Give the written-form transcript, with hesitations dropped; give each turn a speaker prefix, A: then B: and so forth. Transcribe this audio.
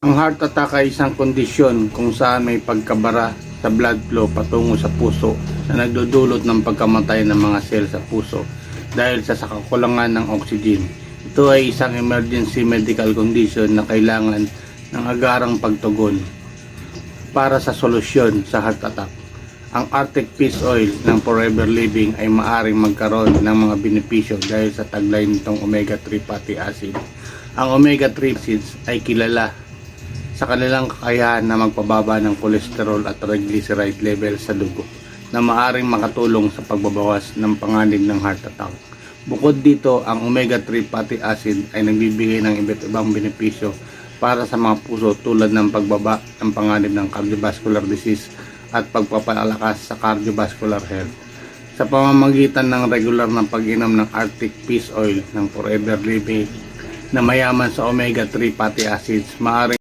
A: Ang heart attack ay isang kondisyon kung saan may pagkabara sa blood flow patungo sa puso na nagdudulot ng pagkamatay ng mga sel sa puso dahil sa kakulangan ng oxygen. Ito ay isang emergency medical condition na kailangan ng agarang pagtugon. Para sa solusyon sa heart attack, ang Arctic Fish Oil ng Forever Living ay maaring magkaroon ng mga benepisyo dahil sa taglay nitong omega-3 fatty acid. Ang omega-3 acids ay kilala sa kanilang kakayahan na magpababa ng kolesterol at triglyceride level sa dugo na maaring makatulong sa pagbabawas ng panganib ng heart attack. Bukod dito, ang omega-3 fatty acid ay nagbibigay ng iba't ibang benepisyo para sa mga puso tulad ng pagbaba ng panganib ng cardiovascular disease at pagpapalakas sa cardiovascular health. Sa pamamagitan ng regular na pag-inom ng Arctic Fish Oil ng Forever Living na mayaman sa omega-3 fatty acids, maaring